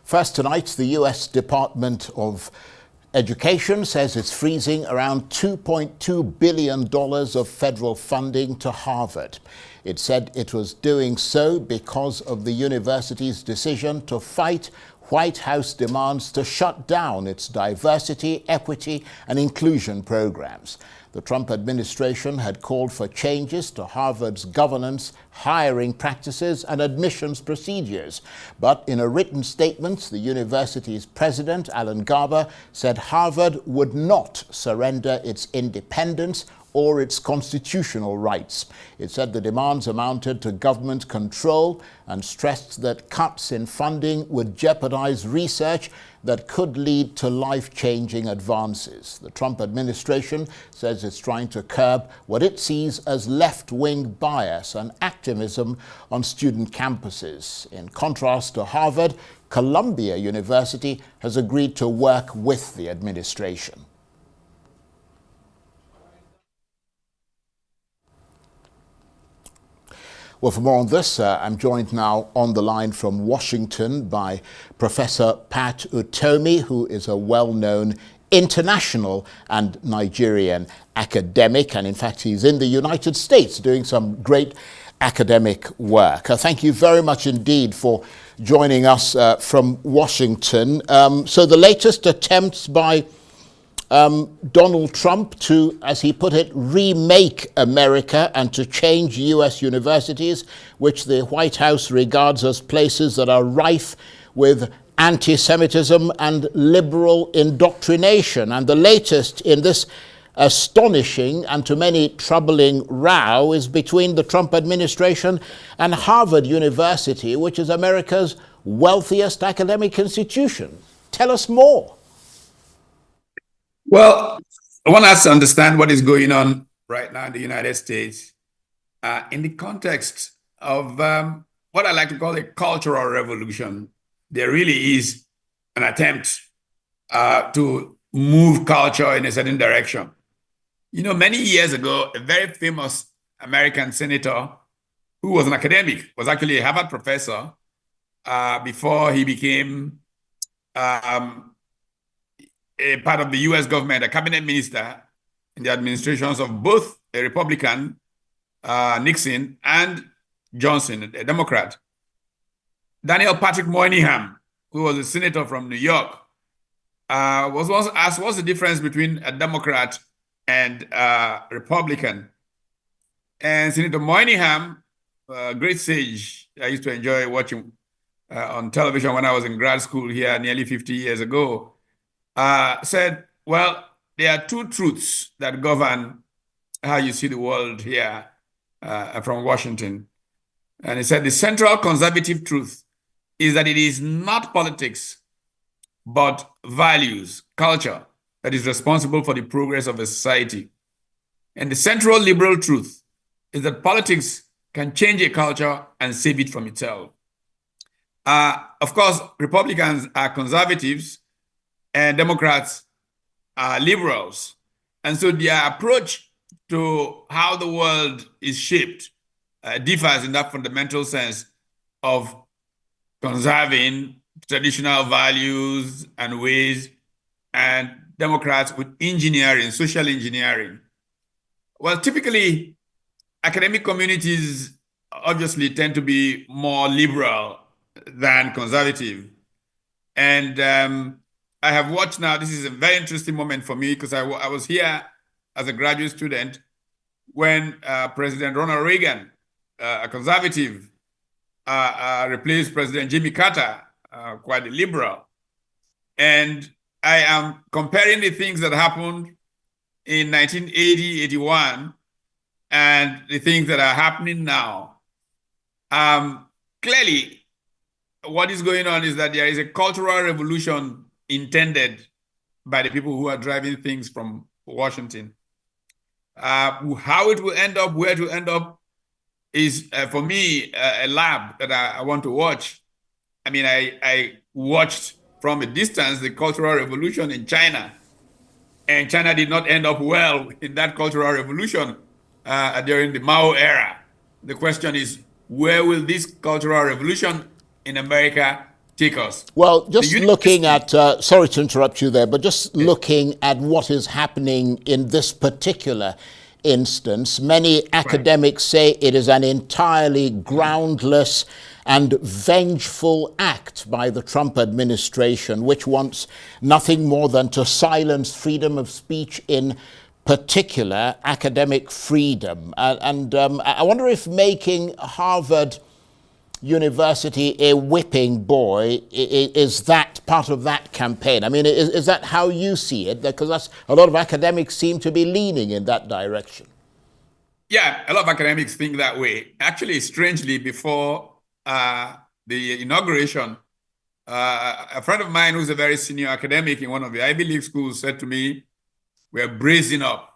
First tonight, the US Department of Education says it's freezing around $2.2 billion of federal funding to Harvard. It said it was doing so because of the university's decision to fight White House demands to shut down its diversity, equity, and inclusion programs. The Trump administration had called for changes to Harvard's governance, hiring practices, and admissions procedures. But in a written statement, the university's president, Alan Garber, said Harvard would not surrender its independence or its constitutional rights. It said the demands amounted to government control and stressed that cuts in funding would jeopardize research that could lead to life-changing advances. The Trump administration says it's trying to curb what it sees as left-wing bias and activism on student campuses. In contrast to Harvard, Columbia University has agreed to work with the administration. Well, for more on this, I'm joined now on the line from Washington by Professor Pat Utomi, who is a well-known international and Nigerian academic, and in fact he's in the United States doing some great academic work. Thank you very much indeed for joining us from Washington. So the latest attempts by Donald Trump to, as he put it, remake America and to change US universities, which the White House regards as places that are rife with anti-Semitism and liberal indoctrination. And the latest in this astonishing and to many troubling row is between the Trump administration and Harvard University, which is America's wealthiest academic institution. Tell us more. Well, one has to understand what is going on right now in the United States in the context of what I like to call a cultural revolution. There really is an attempt to move culture in a certain direction. You know, many years ago, a very famous American senator who was an academic, was actually a Harvard professor before he became a part of the US government, a cabinet minister in the administrations of both a Republican, Nixon, and Johnson, a Democrat. Daniel Patrick Moynihan, who was a senator from New York, was once asked what's the difference between a Democrat and a Republican. And Senator Moynihan, a great sage I used to enjoy watching on television when I was in grad school here nearly 50 years ago, said, well, there are two truths that govern how you see the world here from Washington. And he said the central conservative truth is that it is not politics, but values, culture, that is responsible for the progress of a society. And the central liberal truth is that politics can change a culture and save it from itself. Of course, Republicans are conservatives, and Democrats are liberals. And so their approach to how the world is shaped differs in that fundamental sense of conserving traditional values and ways, and Democrats with engineering, social engineering. Well, typically, academic communities obviously tend to be more liberal than conservative. And I have watched now, this is a very interesting moment for me because I was here as a graduate student when President Ronald Reagan, a conservative, replaced President Jimmy Carter, quite a liberal. And I am comparing the things that happened in 1980, 81, and the things that are happening now. Clearly, what is going on is that there is a cultural revolution intended by the people who are driving things from Washington. How it will end up, where it will end up, is for me a lab that I want to watch. I mean, I watched from a distance the Cultural Revolution in China, and China did not end up well in that Cultural Revolution during the Mao era. The question is, where will this Cultural Revolution in America take us. Well, The just looking at, sorry to interrupt you there, but just looking at what is happening in this particular instance, many academics say it is an entirely groundless and vengeful act by the Trump administration, which wants nothing more than to silence freedom of speech, in particular academic freedom. I wonder if making Harvard University a whipping boy is that part of that campaign? I mean, is that how you see it? Because that's, a lot of academics seem to be leaning in that direction. Yeah, a lot of academics think that way. Actually, strangely, before the inauguration, a friend of mine who's a very senior academic in one of the Ivy League schools said to me, "We're bracing up.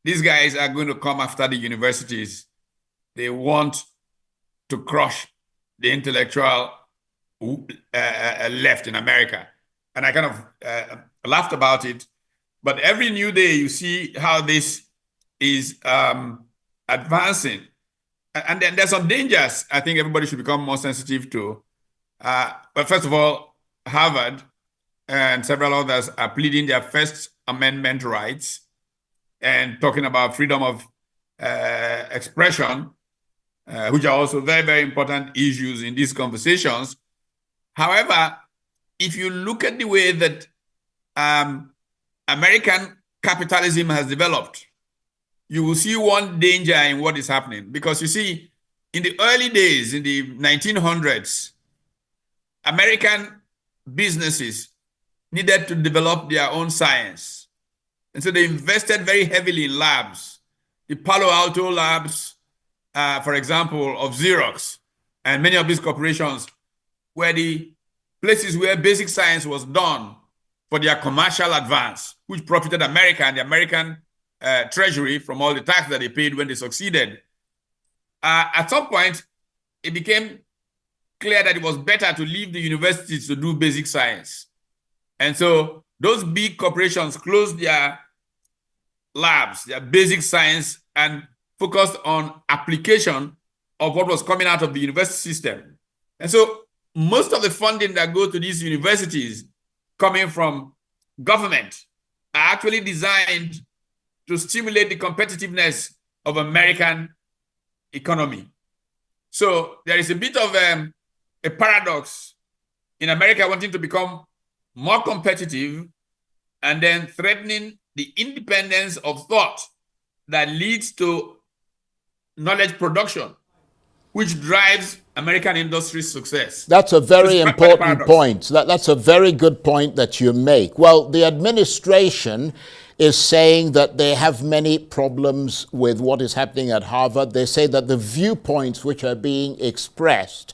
These guys are going to come after the universities. They want to crush the intellectual left in America." And I kind of laughed about it. But every new day, you see how this is advancing. And then there's some dangers I think everybody should become more sensitive to. But first of all, Harvard and several others are pleading their First Amendment rights and talking about freedom of expression, which are also very, very important issues in these conversations. However, if you look at the way that American capitalism has developed, you will see one danger in what is happening. Because you see, in the early days, in the 1900s, American businesses needed to develop their own science. And so they invested very heavily in labs. The Palo Alto labs, for example, of Xerox, and many of these corporations were the places where basic science was done for their commercial advance, which profited America and the American treasury from all the tax that they paid when they succeeded. At some point, it became clear that it was better to leave the universities to do basic science. And so those big corporations closed their labs, their basic science, and focused on application of what was coming out of the university system. And so most of the funding that go to these universities coming from government are actually designed to stimulate the competitiveness of American economy. So there is a bit of a paradox in America wanting to become more competitive and then threatening the independence of thought that leads to knowledge production, which drives American industry success. That's a very important point. That's a very good point that you make. Well, the administration is saying that they have many problems with what is happening at Harvard. They say that the viewpoints which are being expressed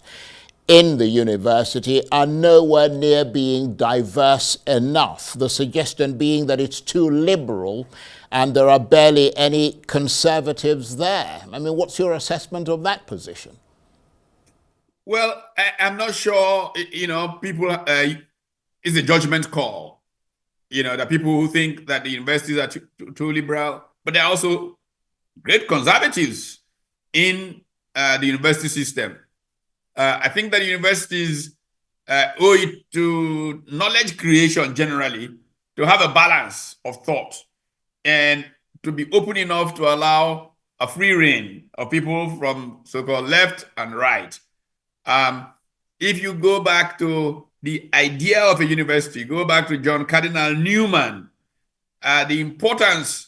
in the university are nowhere near being diverse enough. The suggestion being that it's too liberal and there are barely any conservatives there. I mean, what's your assessment of that position? Well, I'm not sure, people, it's a judgment call. There are people who think that the universities are too liberal, but there are also great conservatives in the university system. I think that universities owe it to knowledge creation generally to have a balance of thought and to be open enough to allow a free reign of people from so-called left and right. If you go back to the idea of a university, go back to John Cardinal Newman, the importance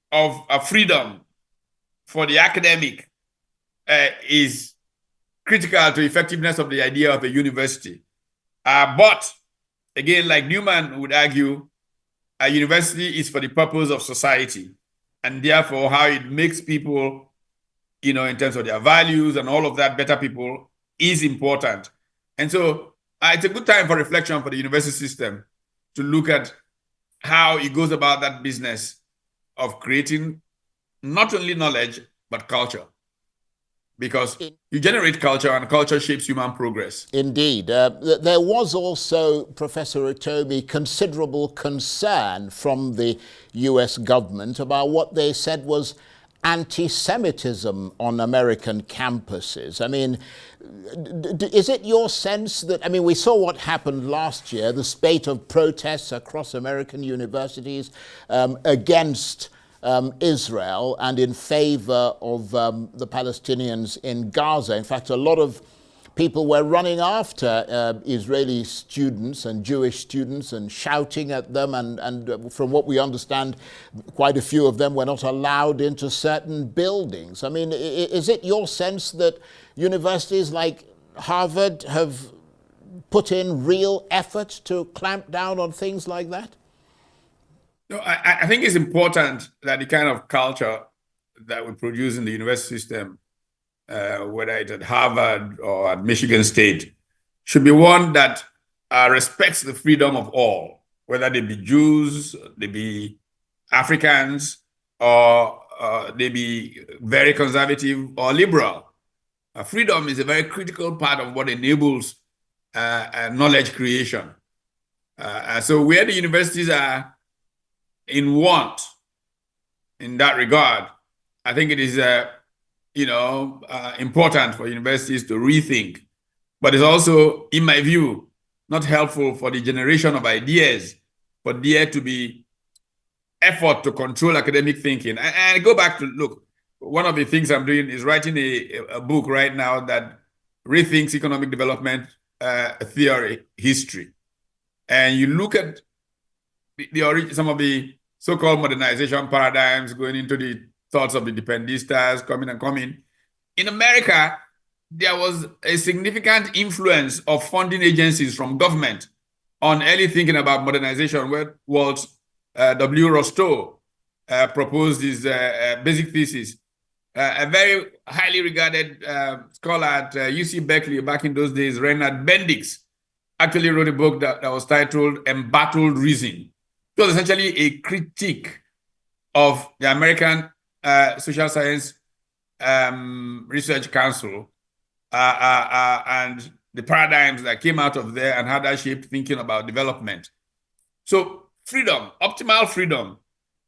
of freedom for the academic is critical to effectiveness of the idea of a university. But again, like Newman would argue, a university is for the purpose of society, and therefore how it makes people, in terms of their values and all of that, better people is important. And so it's a good time for reflection for the university system to look at how it goes about that business of creating not only knowledge, but culture. Because you generate culture and culture shapes human progress. Indeed. There was also, Professor Utomi, considerable concern from the US government about what they said was anti-Semitism on American campuses. I mean, is it your sense that, I mean, we saw what happened last year, the spate of protests across American universities against Israel and in favor of the Palestinians in Gaza. In fact, a lot of people were running after Israeli students and Jewish students and shouting at them, and from what we understand, quite a few of them were not allowed into certain buildings. I mean, is it your sense that universities like Harvard have put in real effort to clamp down on things like that? No, I think it's important that the kind of culture that we produce in the university system, whether it's at Harvard or at Michigan State, should be one that respects the freedom of all, whether they be Jews, they be Africans, or they be very conservative or liberal. Freedom is a very critical part of what enables knowledge creation. So where the universities are in want in that regard, I think it is important for universities to rethink. But it's also, in my view, not helpful for the generation of ideas, for there to be effort to control academic thinking. And go back to, look, one of the things I'm doing is writing a book right now that rethinks economic development theory history. And you look at some of the so-called modernization paradigms going into the thoughts of the dependistas coming. In America, there was a significant influence of funding agencies from government on early thinking about modernization, where Walt W. Rostow proposed his basic thesis. A very highly regarded scholar at UC Berkeley back in those days, Reinhard Bendix, actually wrote a book that was titled Embattled Reason. It was essentially a critique of the American Social Science Research Council and the paradigms that came out of there and how that shaped thinking about development. So freedom, optimal freedom,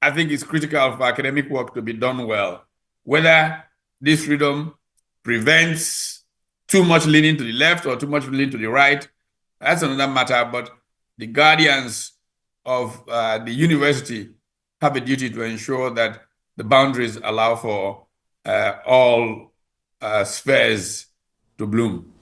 I think is critical for academic work to be done well. Whether this freedom prevents too much leaning to the left or too much leaning to the right, that's another matter, but the guardians of the university have a duty to ensure that the boundaries allow for all spheres to bloom.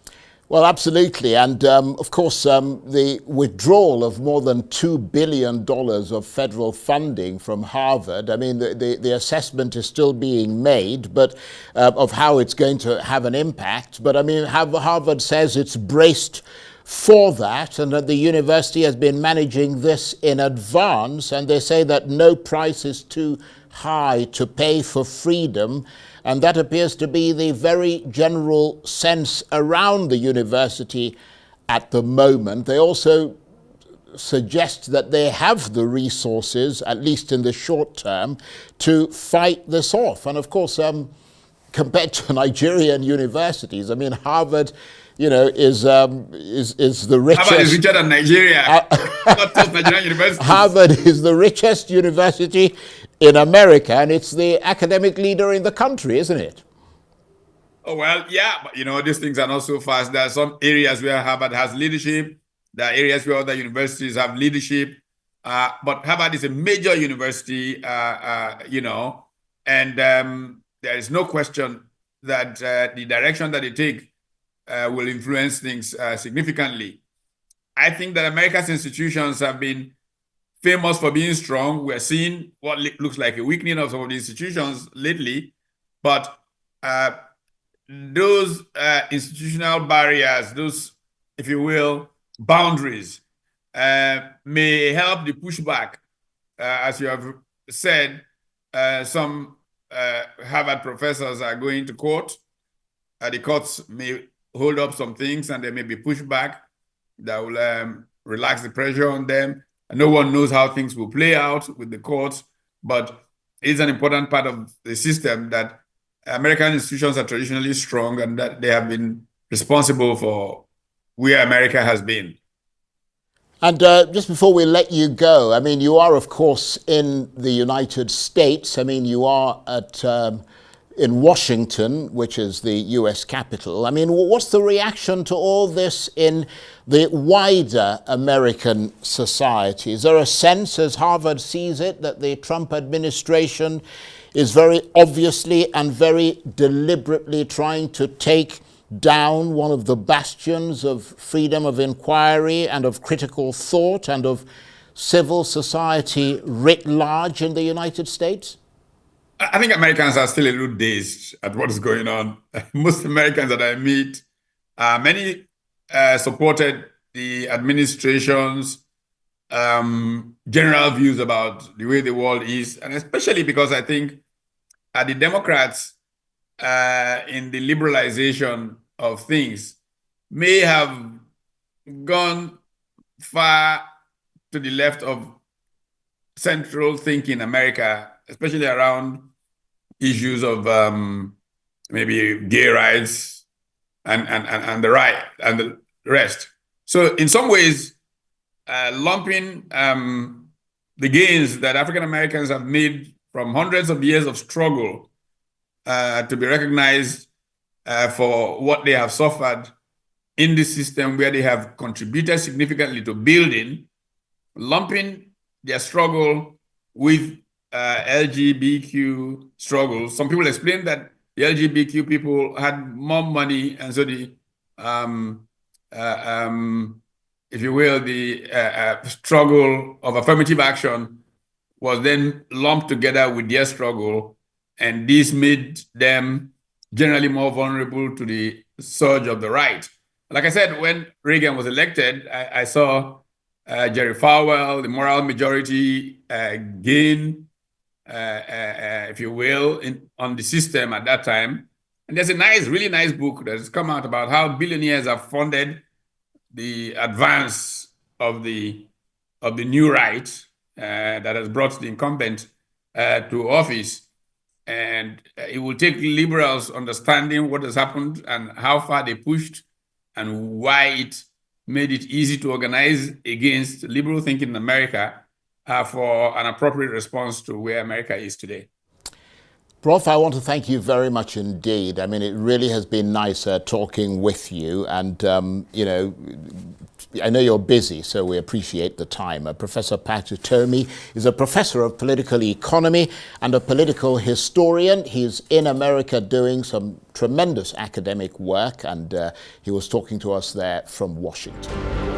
Well, absolutely. And of course, the withdrawal of more than $2 billion of federal funding from Harvard, I mean, the assessment is still being made, but of how it's going to have an impact. But I mean, Harvard says it's braced for that and that the university has been managing this in advance. And they say that no price is too high to pay for freedom. And that appears to be the very general sense around the university at the moment. They also suggest that they have the resources, at least in the short term, to fight this off. And of course, compared to Nigerian universities, I mean, Harvard, is the richest. Harvard is richer than Nigeria. Not just Nigerian universities. Harvard is the richest university in America, and it's the academic leader in the country, isn't it? Oh, well, yeah, but these things are not so fast. There are some areas where Harvard has leadership. There are areas where other universities have leadership. But Harvard is a major university, and there is no question that the direction that they take will influence things significantly. I think that America's institutions have been famous for being strong. We're seeing what looks like a weakening of some of the institutions lately, but those institutional barriers, those, if you will, boundaries, may help the pushback. As you have said, some Harvard professors are going to court. The courts may hold up some things and there may be pushback that will relax the pressure on them. And no one knows how things will play out with the courts, but it's an important part of the system that American institutions are traditionally strong and that they have been responsible for where America has been. And just before we let you go, I mean, you are, of course, in the United States. I mean, you are in Washington, which is the US capital. I mean, what's the reaction to all this in the wider American society? Is there a sense, as Harvard sees it, that the Trump administration is very obviously and very deliberately trying to take down one of the bastions of freedom of inquiry and of critical thought and of civil society writ large in the United States? I think Americans are still a little dazed at what is going on. Most Americans that I meet, many supported the administration's general views about the way the world is, and especially because I think the Democrats in the liberalization of things may have gone far to the left of central thinking America, especially around issues of maybe gay rights and the right and the rest. So in some ways, lumping the gains that African Americans have made from hundreds of years of struggle to be recognized for what they have suffered in this system where they have contributed significantly to building, lumping their struggle with LGBTQ struggles. Some people explain that the LGBTQ people had more money, and so the, if you will, the struggle of affirmative action was then lumped together with their struggle, and this made them generally more vulnerable to the surge of the right. Like I said, when Reagan was elected, I saw Jerry Falwell, the moral majority, gain, if you will, on the system at that time. And there's a really nice book that has come out about how billionaires have funded the advance of the new right that has brought the incumbent to office. And it will take liberals understanding what has happened and how far they pushed and why it made it easy to organize against liberal thinking in America for an appropriate response to where America is today. Prof, I want to thank you very much indeed. I mean, it really has been nice talking with you, and you know, I know you're busy, so we appreciate the time. Professor Pat Utomi is a professor of political economy and a political historian. He's in America doing some tremendous academic work, and he was talking to us there from Washington.